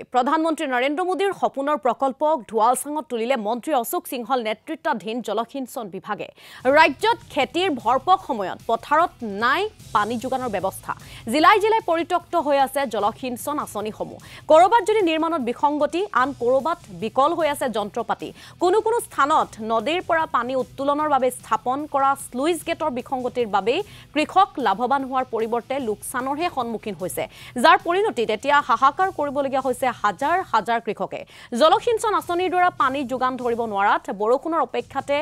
প্ৰধানমন্ত্ৰী নৰেন্দ্ৰ মোদীৰ সপোনৰ প্ৰকল্পক ধুৱালচাঙত তুলিলে মন্ত্ৰী অশোক সিংহল নেতৃত্বাধীন জলসিঞ্চন বিভাগে। ৰাজ্যত খেতিৰ ভৰপক সময়ত পথাৰত নাই পানী যোগানৰ ব্যৱস্থা। জিলাই জিলাই পৰিত্যক্ত হৈ আছে জলসিঞ্চন আঁচনিসমূহ। কৰবাত যদি নিৰ্মাণত বিসংগতি, আন কৰবাত বিকল হৈ আছে যন্ত্ৰপাতি। কোনো কোনো স্থানত নদীৰ পৰা পানী উত্তোলনৰ বাবে স্থাপন কৰা স্লুইজ গেটৰ বিসংগতিৰ বাবে কৃষক লাভৱান হোৱাৰ পৰিৱৰ্তে লোকচানৰহে সন্মুখীন হৈছে, যাৰ পৰিণতিত এতিয়া হাহাকাৰ কৰিবলগীয়া হৈছে হাজাৰ হাজাৰ কৃষকে। জলসিঞ্চন আঁচনিৰ দ্বাৰা পানী যোগান ধৰিব নোৱাৰাত বৰষুণৰ অপেক্ষাতে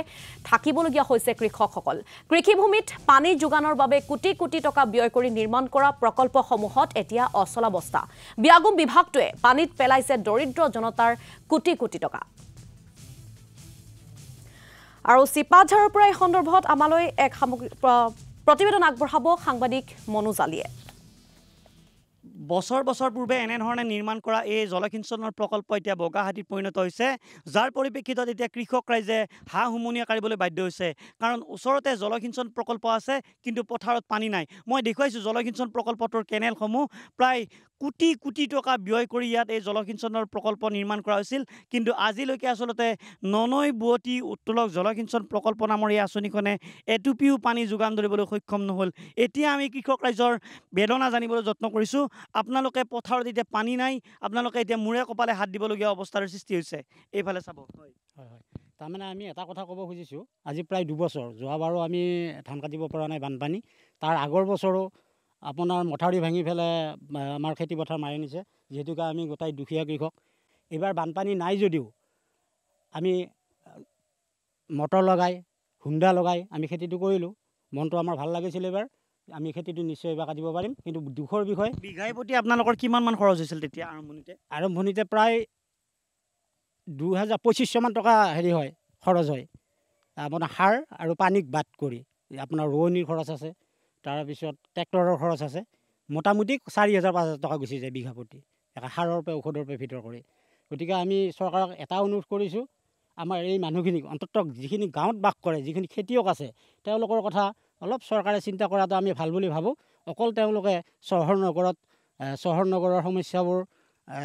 থাকিবলগীয়া হৈছে কৃষকসকল। কৃষিভূমিত পানী যোগানৰ বাবে কোটি কোটি টকা ব্যয় কৰি নিৰ্মাণ কৰা প্ৰকল্পসমূহত এতিয়া অচলাবস্থা। বিয়াগুম বিভাগটোৱে পানীত পেলাইছে দৰিদ্ৰ জনতাৰ কোটি কোটি টকা। আৰু চিপাঝাৰৰ পৰা এই সন্দৰ্ভত আমালৈ এক প্ৰতিবেদন আগবঢ়াব সাংবাদিক মনোজ আলীয়ে। বছৰ বছৰ পূৰ্বে এনেধৰণে নিৰ্মাণ কৰা এই জলসিঞ্চনৰ প্ৰকল্প এতিয়া বগাহাতীত পৰিণত হৈছে, যাৰ পৰিপ্ৰেক্ষিতত এতিয়া কৃষক ৰাইজে হাঁহ হুমুনিয়া কাঢ়িবলৈ বাধ্য হৈছে। কাৰণ ওচৰতে জলসিঞ্চন প্ৰকল্প আছে, কিন্তু পথাৰত পানী নাই। মই দেখুৱাইছোঁ জলসিঞ্চন প্ৰকল্পটোৰ কেনেলসমূহ প্ৰায় কোটি কোটি টকা ব্যয় কৰি ইয়াত এই জলসিঞ্চনৰ প্ৰকল্প নিৰ্মাণ কৰা হৈছিল, কিন্তু আজিলৈকে আচলতে ননৈ বুৱতী উত্তোলক জলসিঞ্চন প্ৰকল্প নামৰ এই আঁচনিখনে এটুপিও পানী যোগান ধৰিবলৈ সক্ষম নহ'ল। এতিয়া আমি কৃষক ৰাইজৰ বেদনা জানিবলৈ যত্ন কৰিছোঁ। আপোনালোকে পথাৰত এতিয়া পানী নাই, আপোনালোকে এতিয়া মূৰে কপালে হাত দিবলগীয়া অৱস্থাৰ সৃষ্টি হৈছে। এইফালে চাব। হয় হয়, তাৰমানে আমি এটা কথা ক'ব খুজিছোঁ, আজি প্ৰায় দুবছৰ, যোৱাবাৰো আমি ধান কাটিব পৰা নাই বানপানী, তাৰ আগৰ বছৰো আপোনাৰ মথাউৰি ভাঙি পেলাই আমাৰ খেতি পথাৰ মাৰি নিছে, যিহেতুকে আমি গোটাই দুখীয়া কৃষক। এইবাৰ বানপানী নাই যদিও আমি মটৰ লগাই হুণ্ডা লগাই আমি খেতিটো কৰিলোঁ। মনটো আমাৰ ভাল লাগিছিল। এইবাৰ আমি খেতিটো নিশ্চয় এইবাৰ কাটিব পাৰিম, কিন্তু দুখৰ বিষয় বিঘাই প্ৰতি আপোনালোকৰ কিমানমান খৰচ হৈছিল তেতিয়া আৰম্ভণিতে প্ৰায় 2025 মান টকা হয় খৰচ হয়। আপোনাৰ সাৰ আৰু পানীক বাদ কৰি আপোনাৰ ৰোৱনীৰ খৰচ আছে, তাৰপিছত ট্ৰেক্টৰৰ খৰচ আছে, মোটামুটি 4,000-5,000 টকা গুচি যায় বিঘা প্ৰতি, সাৰৰ পৰা ঔষধৰ পৰা ভিতৰ কৰি। গতিকে আমি চৰকাৰক এটা অনুৰোধ কৰিছোঁ, আমাৰ এই মানুহখিনিক অন্ততঃ যিখিনি গাঁৱত বাস কৰে, যিখিনি খেতিয়ক আছে, তেওঁলোকৰ কথা অলপ চৰকাৰে চিন্তা কৰাটো আমি ভাল বুলি ভাবোঁ। অকল তেওঁলোকে চহৰ নগৰৰ সমস্যাবোৰ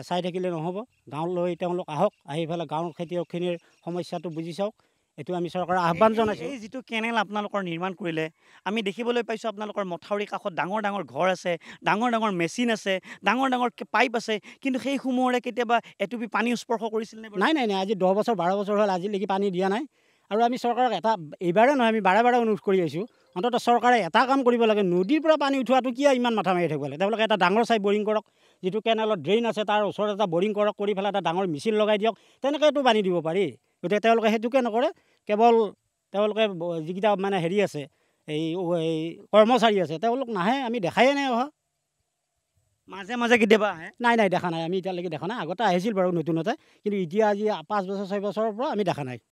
চাই থাকিলে নহ'ব। গাঁৱলৈ তেওঁলোক আহক, আহি পেলাই গাঁৱৰ খেতিয়কখিনিৰ সমস্যাটো বুজি চাওক। এইটো আমি চৰকাৰৰ আহ্বান জনাইছোঁ। এই যিটো কেনেল আপোনালোকৰ নিৰ্মাণ কৰিলে, আমি দেখিবলৈ পাইছোঁ আপোনালোকৰ মথাউৰিৰ কাষত ডাঙৰ ডাঙৰ ঘৰ আছে, ডাঙৰ ডাঙৰ মেচিন আছে, ডাঙৰ ডাঙৰ পাইপ আছে, কিন্তু সেইসমূহৰে কেতিয়াবা এটুপি পানী স্পৰ্শ কৰিছিল নে? নাই। আজি 10 বছৰ 12 বছৰ হ'ল আজিলৈকে পানী দিয়া নাই। আৰু আমি চৰকাৰক এইবাৰে নহয়, আমি বাৰে বাৰে অনুৰোধ কৰি আহিছোঁ, অন্ততঃ চৰকাৰে এটা কাম কৰিব লাগে, নদীৰ পৰা পানী উঠোৱাটো কিয় ইমান মাথা মাৰি থাকিব লাগে? তেওঁলোকে এটা ডাঙৰ চাই বৰিং কৰক, যিটো কেনেলত ড্ৰেইন আছে তাৰ ওচৰত এটা বৰিং কৰক, কৰি পেলাই এটা ডাঙৰ মেচিন লগাই দিয়ক, তেনেকৈতো পানী দিব পাৰি। গতিকে তেওঁলোকে সেইটোকে নকৰে, কেৱল তেওঁলোকে যিকেইটা মানে আছে, এই কৰ্মচাৰী আছে, তেওঁলোক নাহে, আমি দেখাই নাই। মাজে মাজে কেতিয়াবা আহে? নাই দেখা নাই, আমি এতিয়ালৈকে দেখা নাই। আগতে আহিছিল বাৰু নতুনতে, কিন্তু এতিয়া আজি 5 বছৰ 6 বছৰৰ পৰা আমি দেখা নাই।